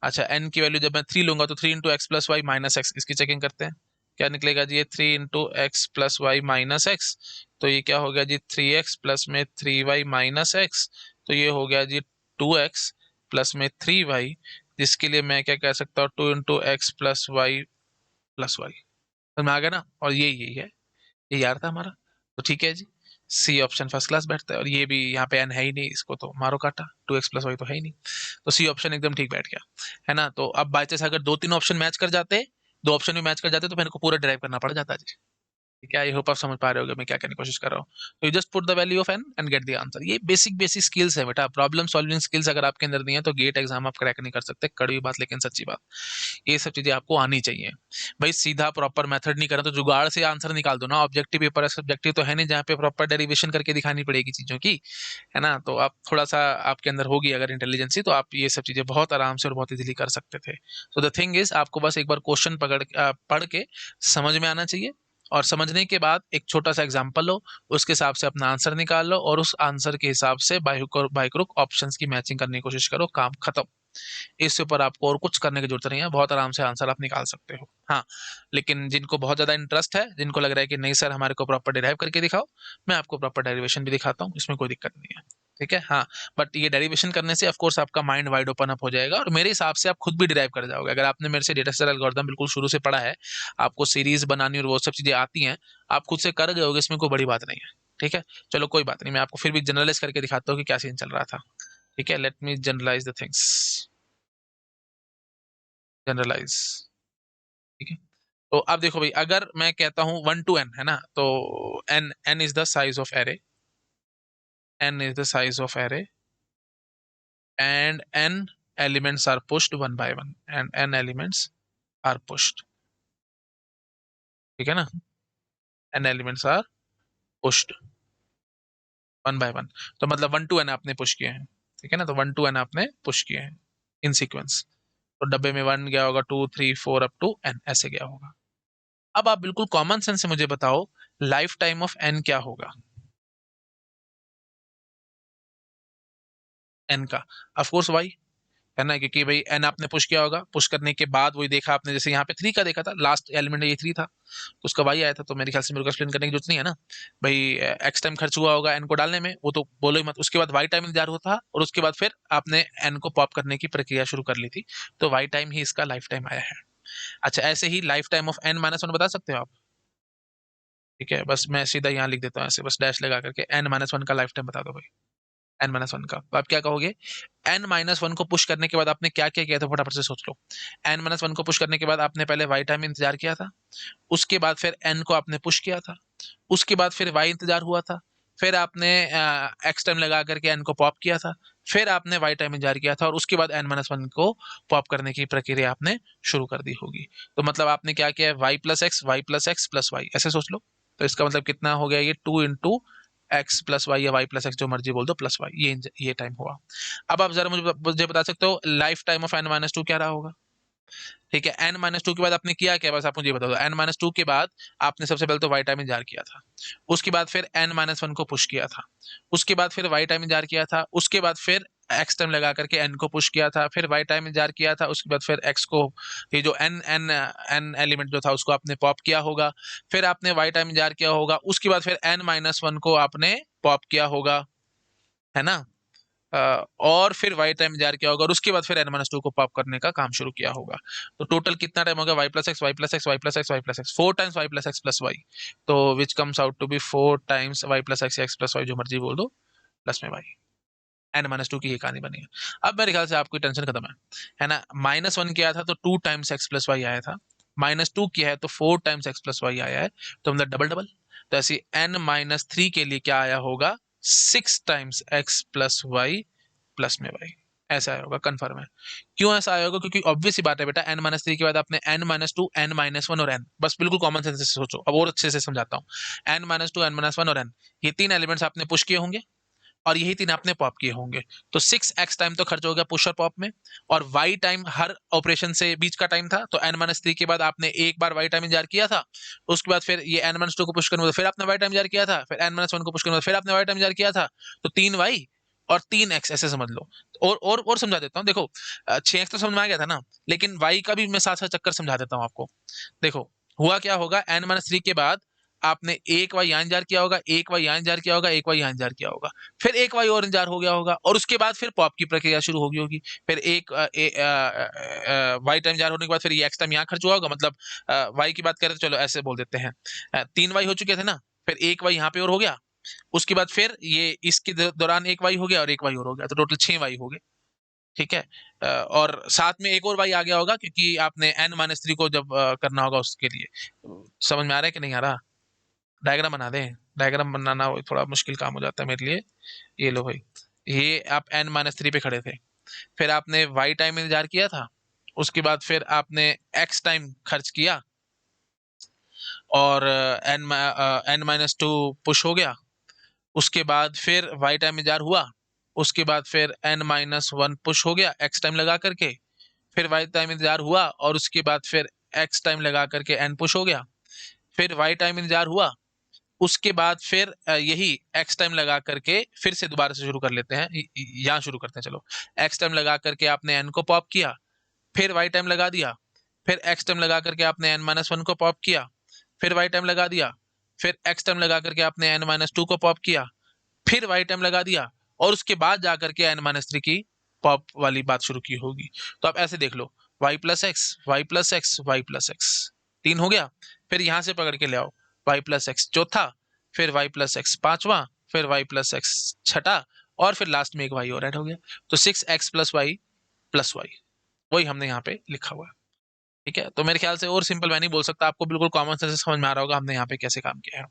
अच्छा, n की वैल्यू जब मैं 3 लूंगा तो 3 × x + y - x, इसकी चेकिंग करते हैं। क्या निकलेगा जी, ये 3 × x + y - x, तो ये क्या हो गया जी, 3x प्लस में 3y - x, तो ये हो गया जी 2x प्लस में 3y, जिसके लिए मैं क्या कह सकता हूँ, 2 × x + y + y। समझ में आ गया ना, और ये यही है, ये यार था हमारा। तो ठीक है जी, सी ऑप्शन फर्स्ट क्लास बैठता है। और ये भी यहाँ पे एन है ही नहीं, इसको तो मारो काटा, 2x + y तो है ही नहीं, तो सी ऑप्शन एकदम ठीक बैठ गया, है ना। तो अब बाई चांस अगर 2-3 ऑप्शन मैच कर जाते, 2 ऑप्शन भी मैच कर जाते, तो मेरे को पूरा ड्राइव करना पड़ जाता जी। ठीक है, आई होप आप समझ पा रहे होगे मैं क्या कहने की कोशिश कर रहा हूँ। तो you just put the value of n and get the answer. ये बेसिक बेसिक स्किल्स है बेटा, प्रॉब्लम सॉल्विंग स्किल्स अगर आपके अंदर नहीं है तो गेट एग्जाम आप क्रैक नहीं कर सकते। कड़वी बात लेकिन सच्ची बात, ये सब चीजें आपको आनी चाहिए भाई। सीधा प्रॉपर मेथड नहीं करा तो जुगाड़ से आंसर निकाल दो ना। ऑब्जेक्टिव पेपर है, सब्जेक्टिव तो है नहीं जहाँ पे प्रॉपर डेरिवेशन करके दिखानी पड़ेगी चीजों की, है ना। तो आप थोड़ा सा आपके अंदर होगी अगर इंटेलिजेंसी, तो आप ये सब चीजें बहुत आराम से और बहुत इजीली कर सकते थे। सो द थिंग इज, आपको बस एक बार क्वेश्चन पढ़ के समझ में आना चाहिए, और समझने के बाद एक छोटा सा एग्जांपल लो, उसके हिसाब से अपना आंसर निकाल लो, और उस आंसर के हिसाब से बाइक्रुक ऑप्शंस की मैचिंग करने की कोशिश करो, काम खत्म। इससे ऊपर आपको और कुछ करने की जरूरत नहीं है, बहुत आराम से आंसर आप निकाल सकते हो। हाँ, लेकिन जिनको बहुत ज्यादा इंटरेस्ट है, जिनको लग रहा है कि नहीं सर हमारे को प्रॉपर डिराइव करके दिखाओ, मैं आपको प्रॉपर डेरिवेशन भी दिखाता हूँ, इसमें कोई दिक्कत नहीं है। ठीक है, हाँ, बट ये डेरिवेशन करने से ऑफ कोर्स आपका माइंड वाइड ओपन अप हो जाएगा, और मेरे हिसाब से आप खुद भी डिराइव कर जाओगे। अगर आपने मेरे से डेटा स्ट्रक्चर एल्गोरिथम बिल्कुल शुरू से पढ़ा है, आपको सीरीज बनानी और वो सब चीजें आती हैं, आप खुद से कर गए होगे, इसमें कोई बड़ी बात नहीं है। ठीक है, चलो कोई बात नहीं, मैं आपको फिर भी जनरलाइज करके दिखाता हूँ कि क्या सीन चल रहा था। ठीक है, let me generalise the things. Generalise, ठीक है। तो अब देखो भाई, अगर मैं कहता हूं 1 to n है ना, तो n is the size of array, n is the size of array, and n elements are pushed one by one, and n elements are pushed, ठीक है ना, n elements are pushed one by one. तो मतलब 1 to n आपने push किए हैं, ठीक है ना, तो 1 to n आपने पुश किए हैं इन सीक्वेंस। तो डब्बे में 1 गया होगा, 2 3 4 अप टू n ऐसे गया होगा। अब आप बिल्कुल कॉमन सेंस से मुझे बताओ, लाइफ टाइम ऑफ n क्या होगा, n का, ऑफ कोर्स y, है ना, क्योंकि भाई एन आपने पुश किया होगा, पुश करने के बाद वही देखा आपने, जैसे यहाँ पे 3 का देखा था, लास्ट एलिमेंट ये 3 था, तो उसका वाई आया था, तो मेरे ख्याल से मेरे को एक्सप्लेन करने की जरूरत नहीं है ना भाई। एक्स टाइम खर्च हुआ होगा एन को डालने में, वो तो बोलो ही मत। उसके बाद वाई टाइम इंतजार होता था, और उसके बाद फिर आपने एन को पॉप करने की प्रक्रिया शुरू कर ली थी, तो वाई टाइम ही इसका लाइफ टाइम आया है। अच्छा, ऐसे ही life time of N minus one बता सकते हो आप? ठीक है, बस मैं सीधा यहाँ लिख देता हूँ ऐसे, बस डैश लगा करके एन माइनस वन का लाइफ टाइम बता दो भाई, एन माइनस वन का। तो आप क्या कहोगे, एन माइनस वन को पुश करने के बाद आपने क्या क्या किया था, फटाफट से सोच लो। एन माइनस वन को पुश करने के बाद आपने पहले वाई टाइम इंतजार किया था, उसके बाद फिर एन को आपने पुश किया था, उसके बाद फिर वाई इंतजार हुआ था, फिर आपने एक्स टाइम लगा करके एन को पॉप किया था, फिर आपने वाई टाइम इंतजार किया था, और उसके बाद एन माइनस वन को पॉप करने की प्रक्रिया आपने शुरू कर दी होगी। तो मतलब आपने क्या किया है, y plus x, Y plus x plus y, ऐसे सोच लो। तो इसका मतलब कितना हो गया, ये 2 × एक्स प्लस वाई या वाई प्लस एक्स, जो मर्जी बोल दो, प्लस वाई, ये टाइम हुआ। अब आप जरा मुझे बता सकते हो life time of N minus two क्या रहा होगा? ठीक है, एन माइनस टू के बाद आपने किया क्या, बस आप मुझे बता दो। एन माइनस टू के बाद आपने सबसे पहले तो वाई टाइम इंतजार किया था, उसके बाद फिर एन माइनस वन को पुश किया था, उसके बाद फिर वाई टाइम इंतजार किया था, उसके बाद फिर एक्स टाइम लगा करके एन को पुश किया था, फिर वाई टाइम इंतजार किया था, उसके बाद फिर एक्स को, ये जो एन एन एन एलिमेंट जो था उसको आपने पॉप किया होगा, फिर आपने वाई टाइम इंतजार किया होगा, उसके बाद फिर एन माइनस वन को आपने पॉप किया होगा, है ना। और फिर वाई टाइम इंतजार किया होगा, और उसके बाद फिर एन माइनस टू को पॉप करने का काम शुरू किया होगा। तो टोटल कितना टाइम होगा, Y plus x, Y plus x, Y plus x, Y plus X, 4 times Y plus x plus Y. तो which comes out to be 4 times Y plus X, X plus Y, जो मर्जी बोल दो, plus में Y. N minus to की ये कहानी बनी है। अब मेरे ख्याल से आपकी टेंशन खत्म है ना। माइनस वन किया था तो 2 टाइम्स एक्स प्लस वाई आया था, माइनस टू किया है तो 4 टाइम्स एक्स प्लस वाई आया है, तो मतलब डबल डबल। तो ऐसे एन माइनस थ्री के लिए क्या आया होगा, 6 times x plus Y plus में वाई, ऐसा आया होगा, कंफर्म है। क्यों ऐसा आया होगा, क्योंकि ऑब्वियस सी बात है बेटा, एन माइनस थ्री के बाद आपने n minus two, n minus one और एन, बस बिल्कुल कॉमन सेंस से सोचो। अब और अच्छे से समझाता हूँ, n minus two, n minus one और एन, ये 3 एलिमेंट्स आपने पुश किए होंगे, और यही 3 आपने पॉप किए होंगे। तो 6x टाइम तो खर्च हो गया पुश और पॉप में, और y टाइम हर ऑपरेशन से बीच का टाइम था। तो n माइनस थ्री के बाद आपने एक बार y टाइम इंतजार किया था, उसके बाद फिर ये n माइनस टू को पुश करने में फिर आपने y टाइम इंतजार किया था, फिर n माइनस वन को पुश करने में फिर आपने y टाइम इंतजार किया था। तो 3y और 3x ऐसे समझ लो। और समझा देता हूँ, देखो 6x तो समझ में आ गया था ना, लेकिन y का भी मैं साथ साथ चक्कर समझा देता हूँ आपको। देखो हुआ क्या होगा, n माइनस थ्री के बाद आपने एक वाई यहाँ इंतजार किया होगा, एक वाई यहाँ इंतजार किया होगा, एक वाई यहाँ इंतजार किया होगा, फिर एक वाई और इंतजार हो गया होगा, और उसके बाद फिर पॉप की प्रक्रिया शुरू होगी होगी। फिर एक वाई टाइम इंतजार होने के बाद फिर ये एक्स टाइम यहाँ खर्च हुआ होगा, मतलब वाई की बात करें तो चलो ऐसे बोल देते हैं, 3 वाई हो चुके थे ना, फिर एक वाई यहाँ पे और हो गया, उसके बाद फिर ये इसके दौरान एक वाई हो गया और एक वाई और हो गया, तो टोटल 6 वाई हो गए, ठीक है। और साथ में एक और वाई आ गया होगा, क्योंकि आपने एन माइनस थ्री को जब करना होगा उसके लिए। समझ में आ रहा है कि नहीं आ रहा? डायग्राम बना दें? डायग्राम बनाना थोड़ा मुश्किल काम हो जाता है मेरे लिए। ये लो भाई, ये आप एन माइनस थ्री पे खड़े थे, फिर आपने वाई टाइम इंतजार किया था, उसके बाद फिर आपने एक्स टाइम खर्च किया, और एन माइनस टू पुश हो गया, उसके बाद फिर वाई टाइम इंतजार हुआ, उसके बाद फिर एन माइनस वन पुश हो गया एक्स टाइम लगा करके, फिर वाई टाइम इंतजार हुआ, और उसके बाद फिर एक्स टाइम लगा करके एन पुश हो गया, फिर वाई टाइम इंतजार हुआ, उसके बाद फिर यही एक्स टाइम लगा करके फिर से दोबारा से शुरू कर लेते हैं, यहाँ शुरू करते हैं चलो। एक्स टाइम लगा करके आपने एन को पॉप किया, फिर वाई टाइम लगा दिया, फिर एक्स टाइम लगा करके आपने एन माइनस वन को पॉप किया, फिर वाई टाइम लगा दिया, फिर एक्स टाइम लगा करके आपने एन माइनस टू को पॉप किया, फिर वाई टाइम लगा दिया, और उसके बाद जाकर के एन माइनस थ्री की पॉप वाली बात शुरू की होगी। तो आप ऐसे देख लो, Y plus x, Y plus x, Y plus X, 3 हो गया, फिर यहां से पकड़ के ले आओ, वाई प्लस एक्स चौथा, फिर वाई प्लस एक्स पांचवा, फिर वाई प्लस एक्स छठा, और फिर लास्ट में एक वाई और ऐड हो गया। तो 6x plus Y plus Y, वही हमने यहाँ पे लिखा हुआ है। ठीक है, तो मेरे ख्याल से और सिंपल मैं नहीं बोल सकता, आपको बिल्कुल कॉमन सेंस से समझ में आ रहा होगा हमने यहाँ पे कैसे काम किया है।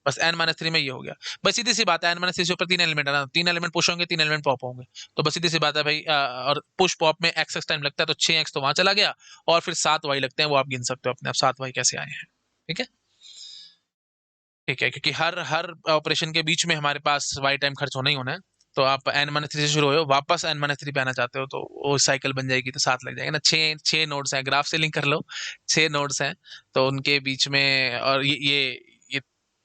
बस n माइनस थ्री में ये हो गया। बस सीधी सी बात है, n माइनस थ्री से ऊपर तीन एलिमेंट है ना, तीन एलिमेंट पुश होंगे, तीन एलिमेंट पॉप होंगे। तो बस सीधी सी बात है भाई, और पुश पॉप में एक्स एक्स टाइम लगता है, तो 6x तो वहां चला गया, और फिर 7y लगते हैं, वो आप गिन सकते हो अपने आप 7y कैसे आए हैं। ठीक है, ठीक है, क्योंकि हर हर ऑपरेशन के बीच में हमारे पास वाई टाइम खर्च होना ही होना है। तो आप n माइनस थ्री से शुरू हो, वापस n माइनस थ्री पे आना चाहते हो, तो वो साइकिल बन जाएगी, तो सात लग जाएगा ना। छः छः नोड्स हैं, ग्राफ से लिंक कर लो, छः नोड्स हैं, तो उनके बीच में, और ये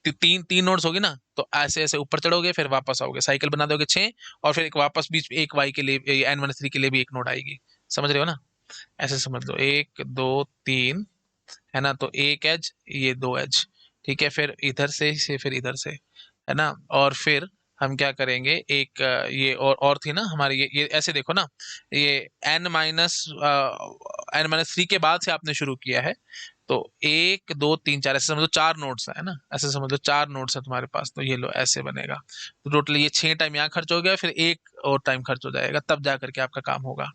तीन तीन नोड्स होगी ना, तो ऐसे ऐसे ऊपर चढ़ोगे, फिर वापस आओगे, साइकिल बना दोगे छः, और फिर एक वापस बीच में एक वाई के लिए, n माइनस थ्री के लिए भी एक नोड आएगी। समझ रहे हो ना? ऐसे समझ लो, एक दो तीन, है ना, तो एक एज, ये दो एज, ठीक है, फिर इधर से फिर इधर से, है ना, और फिर हम क्या करेंगे, एक ये और थी ना हमारी, ये ऐसे देखो ना, ये एन माइनस थ्री के बाद से आपने शुरू किया है, तो एक दो तीन चार, ऐसे समझ लो चार नोट्स है ना, ऐसे समझ लो चार नोट्स है तुम्हारे पास, तो ये लो ऐसे बनेगा। तो टोटल ये छह टाइम यहाँ खर्च हो गया, फिर एक और टाइम खर्च हो जाएगा, तब जा करके आपका काम होगा।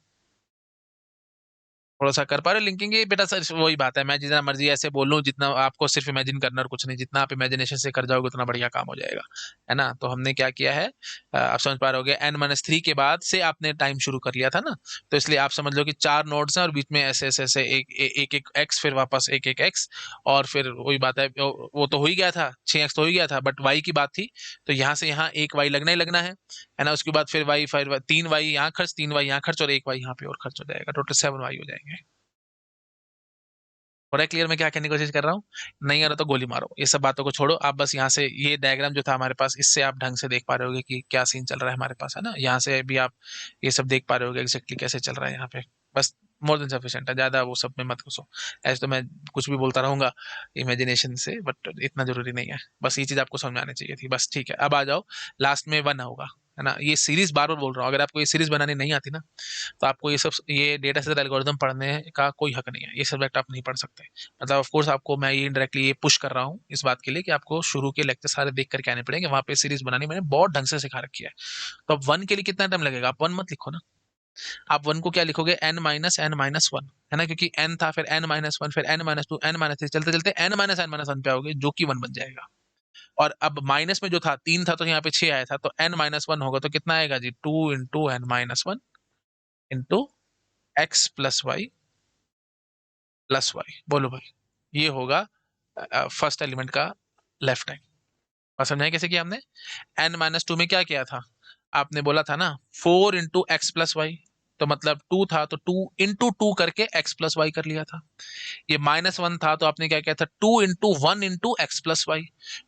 थोड़ा सा कर पा रहे हो लिंकिंग? ये बेटा सर वही बात है, मैं जितना मर्जी ऐसे बोलूं, जितना आपको सिर्फ इमेजिन करना और कुछ नहीं, जितना आप इमेजिनेशन से कर जाओगे उतना बढ़िया काम हो जाएगा, है ना। तो हमने क्या किया है, आप समझ पा रहे होगे, n माइनस थ्री के बाद से आपने टाइम शुरू कर लिया था ना, तो इसलिए आप समझ लो कि चार नोड्स हैं, और बीच में ऐसे ऐसे ऐसे एक एक्स, फिर वापस एक एक एक्स, और फिर वही बात है, वो तो हो ही गया था, 6x तो हो ही गया था, बट वाई की बात थी, तो यहाँ से यहाँ एक वाई लगना ही लगना है ना। उसके बाद फिर वाई, फिर तीन वाई यहाँ खर्च, तीन वाई यहाँ खर्च, और एक वाई यहाँ पे और खर्च हो जाएगा, टोटल सेवन वाई हो जाएंगे। हो रहा है क्लियर मैं क्या कहने की कोशिश कर रहा हूँ? नहीं आ रहा तो गोली मारो, ये सब बातों को छोड़ो, आप बस यहाँ से ये डायग्राम जो था हमारे पास, इससे आप ढंग से देख पा रहे होगे कि क्या सीन चल रहा है हमारे पास, है ना। यहाँ से भी आप ये सब देख पा रहे होगे एक्जैक्टली कैसे चल रहा है यहाँ पे। बस मोर देन सफिशिएंट है, ज्यादा वो सब में मत घुसो। ऐसे तो मैं कुछ भी बोलता रहूंगा इमेजिनेशन से, बट इतना जरूरी नहीं है, बस ये चीज आपको समझ में आनी चाहिए थी बस। ठीक है, अब आ जाओ, लास्ट में वन होगा, है ना। ये सीरीज बार बार बोल रहा हूँ, अगर आपको ये सीरीज बनानी नहीं आती ना, तो आपको ये डेटा सेट एल्गोरिथम पढ़ने का कोई हक नहीं है, ये सब्जेक्ट आप नहीं पढ़ सकते। मतलब ऑफ कोर्स आपको मैं ये इनडायरेक्टली ये पुश कर रहा हूँ इस बात के लिए कि आपको शुरू के लेक्चर सारे देख करके आने पड़ेंगे, वहां पे सीरीज बनानी मैंने बहुत ढंग से सिखा रखी है। तो अब वन के लिए कितना टाइम लगेगा, आप वन मत लिखो ना, आप वन को क्या लिखोगे, n वन, है ना, क्योंकि n था, फिर n माइनस वन, फिर n minus two, n minus three, चलते चलते n माइनस वन पे आओगे, जो कि वन बन जाएगा। और अब माइनस में जो था तीन था, तो यहाँ पे छह आया था, तो n माइनस वन होगा, तो कितना आएगा जी, two into N minus one into x plus Y plus Y, बोलो भाई, ये होगा फर्स्ट एलिमेंट का लेफ्ट हैंड। और समझाएं कैसे किया हमने? n माइनस टू में क्या किया था, आपने बोला था ना, four into x plus Y, तो मतलब टू था, तो टू इंटू टू करके एक्स प्लस वाई कर लिया था। ये माइनस वन था, तो आपने क्या किया था, two into one into x plus Y.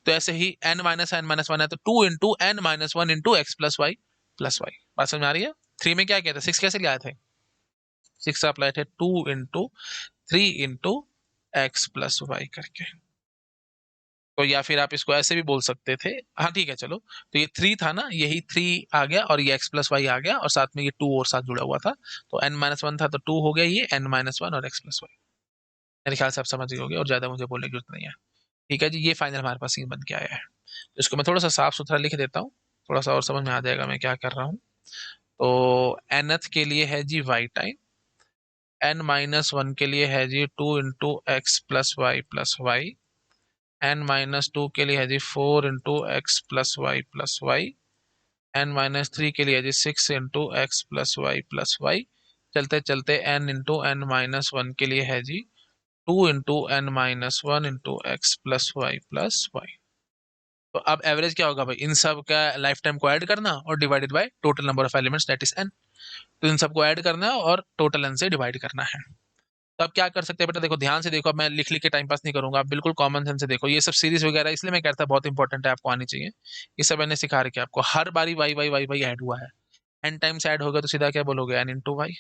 तो ऐसे ही एन माइनस वन है, तो two into N minus one into x plus y. बात समझ में आ रही है? थ्री में क्या किया था, सिक्स कैसे लिया थे, सिक्स अप्लाई थे, two into three into x plus y करके। तो या फिर आप इसको ऐसे भी बोल सकते थे, हाँ ठीक है चलो, तो ये थ्री था ना, यही थ्री आ गया, और ये एक्स प्लस वाई आ गया, और साथ में ये टू और साथ जुड़ा हुआ था, तो एन माइनस वन था, तो टू हो गया, ये एन माइनस वन और एक्स प्लस वाई। मेरे ख्याल से आप समझ गए होंगे, और ज्यादा मुझे बोलने की जरूरत नहीं है। ठीक है जी, ये फाइनल हमारे पास सीन बन के आया है। तो इसको मैं थोड़ा सा साफ सुथरा लिख देता हूँ, थोड़ा सा और समझ में आ जाएगा मैं क्या कर रहा हूँ। तो nth के लिए है जी Y time, n minus one के लिए है जी two into x plus Y, N minus two के लिए है जी four into x plus Y, N minus three के लिए है जी six into x plus Y. चलते चलते N into N minus one के लिए है जी two into N minus one into x plus Y. तो अब एवरेज क्या होगा भाई, इन सब का लाइफ टाइम को ऐड करना और divided by total number of elements that is an. तो इन सबको ऐड करना है और टोटल एन से डिवाइड करना है। तो अब क्या कर सकते हैं बेटा, देखो ध्यान से देखो, अब मैं लिख लिख के टाइम पास नहीं करूंगा, आप बिल्कुल कॉमन सेंस से देखो, ये सब सीरीज वगैरह इसलिए मैं कहता बहुत इंपॉर्टेंट है, आपको आनी चाहिए। ये सब मैंने सिखा रखा है आपको, हर बारी y y y y add हुआ है, एन टाइम्स ऐड होगा, तो सीधा क्या बोलोगे, एन इंटू वाई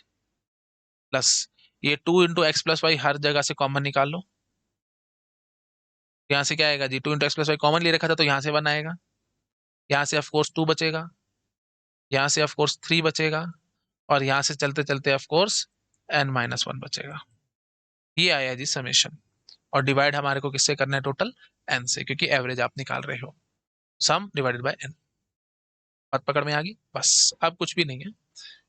प्लस, ये two into x plus Y हर जगह से कॉमन निकाल लो, यहाँ से क्या आएगा जी, two into x plus Y common ले रखा था, तो यहाँ से वन आएगा, यहाँ से ऑफकोर्स टू बचेगा, यहाँ से ऑफकोर्स थ्री बचेगा, और यहाँ से चलते चलते ऑफकोर्स एन माइनस वन बचेगा। ये आया जी समेशन। और डिवाइड हमारे को किससे करना है, टोटल एन से, क्योंकि एवरेज आप निकाल रहे हो, सम डिवाइडेड बाय एन। बात पकड़ में आ गई? बस अब कुछ भी नहीं है,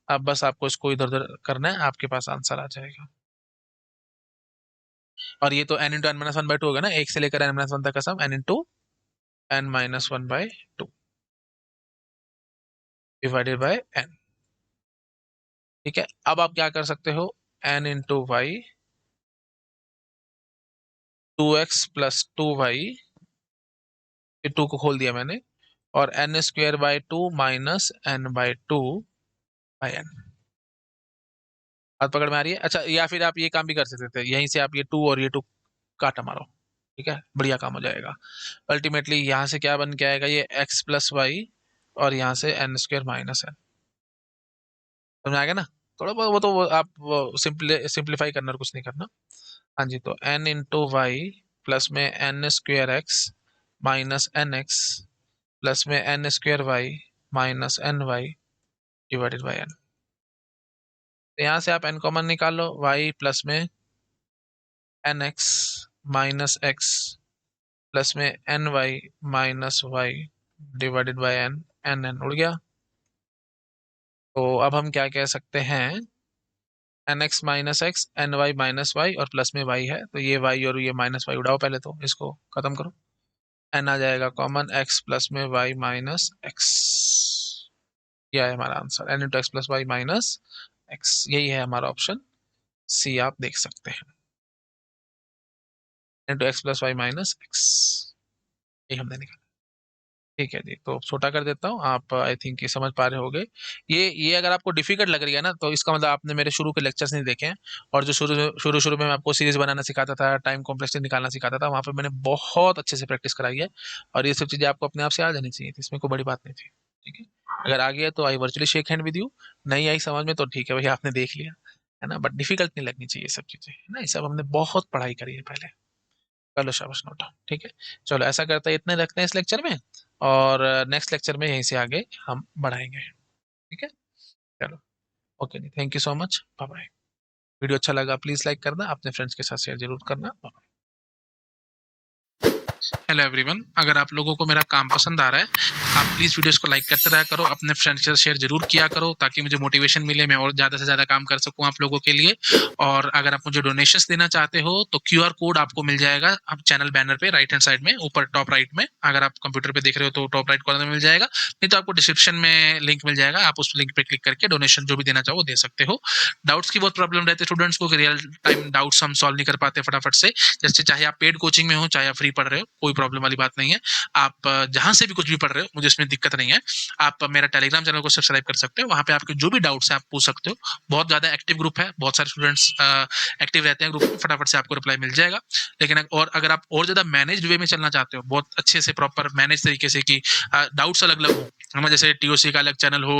अब बस आपको इसको इधर उधर करना है, आपके पास आंसर आ जाएगा। और ये तो n into N minus one by two होगा ना, एक से लेकर n माइनस वन तक का sum n into N minus one by two divided by n। ठीक है, अब आप क्या कर सकते हो, n into Y, 2x plus 2y, ये 2 को खोल दिया मैंने, और n square by two minus n by two by n। बात पकड़ में आ रही है? अच्छा, या फिर आप ये काम भी कर सकते थे, यहीं से आप ये 2 और ये 2 काटा मारो, ठीक है, बढ़िया काम हो जाएगा। अल्टीमेटली यहाँ से क्या बन के आएगा, ये x प्लस वाई, और यहाँ से n स्क्वेयर माइनस n। समझ में आ गया ना? थोड़ा बहुत वो तो आप सिंप्लीफाई करना और कुछ नहीं करना। हाँ जी, तो n इंटू वाई प्लस में n square X minus N X plus में n square Y minus N Y divided by n। तो यहाँ से आप n कॉमन निकाल लो, y प्लस में N x minus X plus में N Y minus Y divided by n, n उड़ गया। तो अब हम क्या कह सकते हैं, n x minus x, n Y minus y, और प्लस में वाई है, तो ये वाई और ये माइनस वाई उड़ाओ, पहले तो इसको खत्म करो, एन आ जाएगा कॉमन, एक्स प्लस में वाई माइनस एक्स। यह है हमारा answer, n into x plus y minus x, यही है हमारा ऑप्शन सी, आप देख सकते हैं, into x plus y minus x, ये हमने निकाला। ठीक है जी, तो छोटा कर देता हूँ, आप आई थिंक ये समझ पा रहे होगे। ये अगर आपको डिफिकल्ट लग रही है ना, तो इसका मतलब आपने मेरे शुरू के लेक्चर्स नहीं देखे हैं, और जो शुरू शुरू में मैं आपको सीरीज बनाना सिखाता था, टाइम कॉम्प्लेक्सिटी निकालना सिखाता था, वहाँ पे मैंने बहुत अच्छे से प्रैक्टिस कराई है, और ये सब चीज़ें आपको अपने आप से आ जानी चाहिए थी, इसमें कोई बड़ी बात नहीं थी। ठीक है, अगर आ गया तो I virtually shake hand with you, नहीं आई समझ में तो ठीक है भाई, आपने देख लिया है ना, बट डिफिकल्ट नहीं लगनी चाहिए सब चीज़ें, है ना, ये सब हमने बहुत पढ़ाई करी है पहले। चलो शाबाश नोटा, ठीक है। चलो ऐसा करते हैं, इतने रखते हैं इस लेक्चर में, और नेक्स्ट लेक्चर में यहीं से आगे हम बढ़ाएंगे। ठीक है, चलो, ओके जी, thank you so much, bye bye. Video अच्छा लगा प्लीज लाइक करना, अपने फ्रेंड्स के साथ शेयर जरूर करना। हेलो एवरीवन, अगर आप लोगों को मेरा काम पसंद आ रहा है, आप प्लीज़ वीडियोस को लाइक करते रहा करो, अपने फ्रेंड्स के साथ शेयर जरूर किया करो, ताकि मुझे मोटिवेशन मिले, मैं और ज़्यादा से ज़्यादा काम कर सकूं आप लोगों के लिए। और अगर आप मुझे डोनेशंस देना चाहते हो तो क्यूआर कोड आपको मिल जाएगा आप चैनल बैनर पे राइट हैंड साइड में ऊपर टॉप राइट में, अगर आप कंप्यूटर पे देख रहे हो तो टॉप राइट कॉर्नर में मिल जाएगा, नहीं तो आपको डिस्क्रिप्शन में लिंक मिल जाएगा, आप उस लिंक पे क्लिक करके डोनेशन जो भी देना चाहो वो दे सकते हो। डाउट्स की बहुत प्रॉब्लम रहती है स्टूडेंट्स को, रियल टाइम डाउट्स हम सॉल्व नहीं कर पाते फटाफट से, जैसे चाहे आप पेड कोचिंग में हो चाहे आप फ्री पढ़ रहे हो, कोई प्रॉब्लम वाली बात नहीं है। आप जहां से भी कुछ भी पढ़ रहे हो, मुझे इसमें दिक्कत नहीं है। आप मेरा टेलीग्राम चैनल को सब्सक्राइब कर सकते हो, वहां पे आपके जो भी डाउट्स है आप पूछ सकते हो, बहुत ज्यादा एक्टिव ग्रुप है, बहुत सारे स्टूडेंट्स एक्टिव रहते हैं ग्रुप में, फटाफट से आपको रिप्लाई मिल जाएगा। लेकिन और अगर आप और ज्यादा मैनेज वे में चलना चाहते हो, बहुत अच्छे से प्रॉपर मैनेज तरीके से, कि डाउट्स अलग अलग हो, हमें जैसे टीओसी का अलग चैनल हो,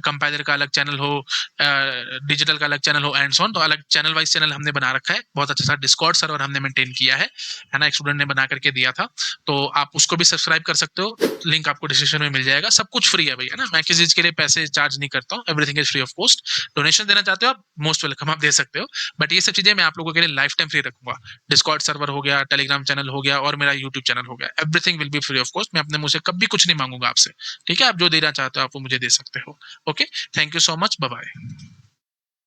कंपाइलर का अलग चैनल हो, डिजिटल का अलग चैनल हो, एंड सॉन, तो अलग चैनल वाइज चैनल हमने बना रखा है, बहुत अच्छा सा डिस्कॉर्ड सर्वर हमने मेंटेन किया है ना, एक स्टूडेंट ने बना करके दिया था, तो आप उसको भी सब्सक्राइब कर सकते हो, लिंक आपको डिस्क्रिप्शन में मिल जाएगा। सब कुछ फ्री है भैया ना, मैं किसी चीज के लिए पैसे चार्ज नहीं करता हूँ, everything is free of cost. Donation देना चाहते हो आप, मोस्ट वेलकम, आप दे सकते हो, बट ये सब चीजें मैं आप लोगों के लिए लाइफ टाइम फ्री रखूंगा। डिस्कॉर्ड सर्वर हो गया, टेलीग्राम चैनल हो गया, और मेरा यूट्यूब चैनल हो गया, everything will be free of cost, मैं अपने मुंह से कभी कुछ नहीं मांगूंगा आपसे। ठीक है, आप जो देना चाहते हो आप वो मुझे दे सकते हो। Okay, thank you so much, bye bye.